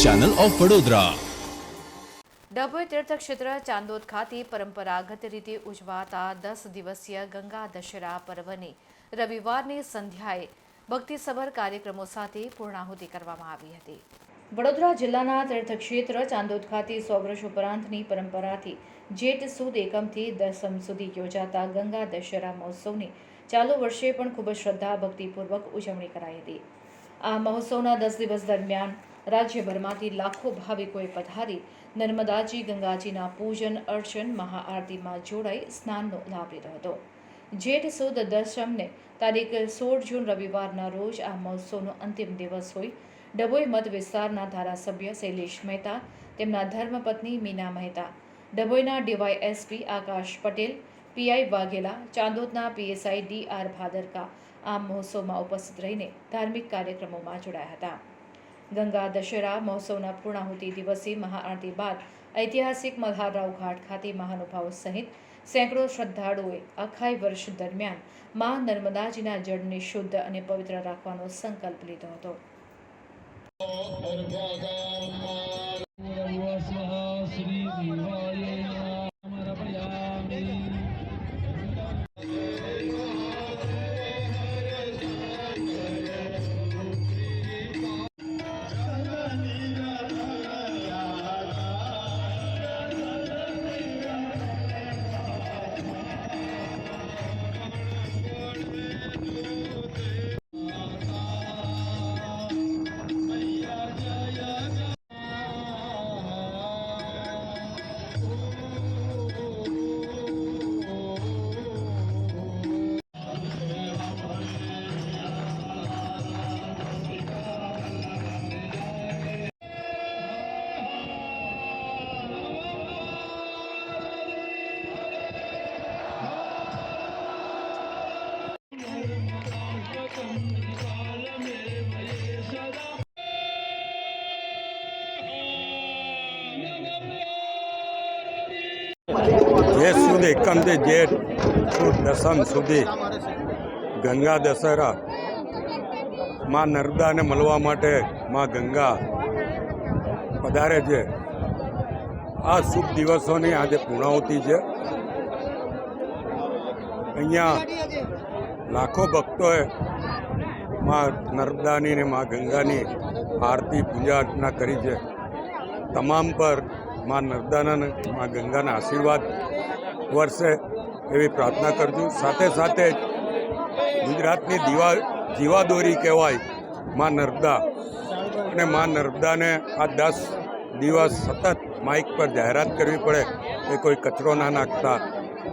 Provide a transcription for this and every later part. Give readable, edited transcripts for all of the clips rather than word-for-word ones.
Channel of Vadodara. Dabhoi તીર્થક્ષેત્ર ચાંદોદ ખાતે પરંપરાગત રીતે ઉજવાતા 10 દિવસીય ગંગા દશેરા પર્વની રવિવારની સંધ્યાએ ભક્તિસભર કાર્યક્રમો સાથે પૂર્ણાહુતિ કરવામાં આવી હતી। વડોદરા જિલ્લાના તીર્થક્ષેત્ર ચાંદોદ ખાતે 100 વર્ષ ઉપરાંતની પરંપરાથી જેઠ સુદ એકમથી દસમ સુધી યોજાતા ગંગા દશેરા મહોત્સવની ચાલુ વર્ષે પણ ખૂબ જ શ્રદ્ધા ભક્તિપૂર્વક ઉજવણી કરાઈ હતી। આ મહોત્સવના 10 દિવસ દરમિયાન રાજ્યભરમાંથી લાખો ભાવિકોએ પધારી નર્મદાજી ગંગાજીના પૂજન અર્ચન મહાઆરતીમાં જોડાઈ સ્નાનનો લાભ લીધો હતો। જેઠ સુદ દશમને તારીખ 16 જૂન રવિવારના રોજ આ મહોત્સવનો અંતિમ દિવસ હોય ડભોઈ મત વિસ્તારના ધારાસભ્ય શૈલેષ મહેતા, તેમના ધર્મપત્ની મીના મહેતા, ડભોઈના ડીવાયએસપી આકાશ પટેલ, પીઆઈ વાઘેલા, ચાંદોદના પીએસઆઈ ડી.આર. ભાદરકા આ મહોત્સવમાં ઉપસ્થિત રહીને ધાર્મિક કાર્યક્રમોમાં જોડાયા હતા। ગંગા દશેરા મહોત્સવના પૂર્ણાહુતિ દિવસે મહાઆરતી બાદ ઐતિહાસિક મલ્હારરાવ ઘાટ ખાતે મહાનુભાવો સહિત સેંકડો શ્રદ્ધાળુઓએ અખાઈ વર્ષ દરમિયાન મા નર્મદાજીના જળને શુદ્ધ અને પવિત્ર રાખવાનો સંકલ્પ લીધો હતો। જેઠ સુદ એકમથી જેઠ સુદ દસમ સુધી ગંગા દશેરા માં નર્મદાને મળવા માટે માં ગંગા પધારે છે। આ શુભ દિવસોની આજે પૂર્ણાહુતિ છે। અહીંયા લાખો ભક્તોએ માં નર્મદાની ને માં ગંગાની આરતી પૂજા અર્ચના કરી છે। તમામ પર માં નર્મદાના માં ગંગાના આશીર્વાદ વર્ષે એવી પ્રાર્થના કરજો। સાથે સાથે ગુજરાતની જીવાદોરી કહેવાય માં નર્મદા, અને માં નર્મદાને આ 10 દિવસ સતત માઇક પર જાહેરાત કરવી પડે કે કોઈ કચરો ના નાખતા,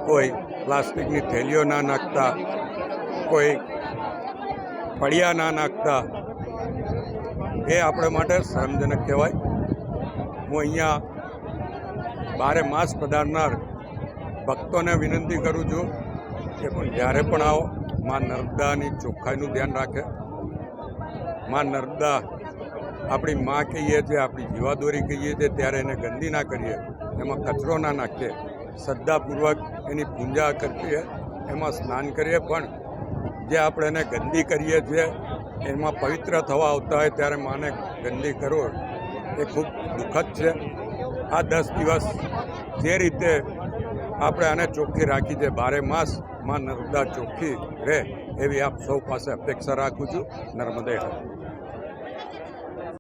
કોઈ પ્લાસ્ટિકની થેલીઓ ના નાખતા, કોઈ પડિયા ના નાખતા, એ આપણે માટે શરમજનક કહેવાય। હું અહીંયા 12 માસ પધારનાર ભક્તોને વિનંતી કરું છું કે પણ જ્યારે પણ આવો માં નર્મદાની ચોખ્ખાઈનું ધ્યાન રાખે। માં નર્મદા આપણી માં કહીએ છીએ, આપણી જીવાદોરી કહીએ છીએ, ત્યારે એને ગંદી ના કરીએ, એમાં કચરો ના નાખીએ, શ્રદ્ધાપૂર્વક એની પૂજા કરીએ, એમાં સ્નાન કરીએ। પણ જે આપણે એને ગંદી કરીએ છીએ, એમાં પવિત્ર થવા આવતા હોય ત્યારે માને ગંદી કરો એ ખૂબ દુઃખદ છે। આ 10 દિવસ જે રીતે આપણે આને ચોખ્ખી રાખી છે, 12 માસ માં નર્મદા ચોખ્ખી રહે એવી આપ સૌ પાસે અપેક્ષા રાખું છું। નર્મદે હર।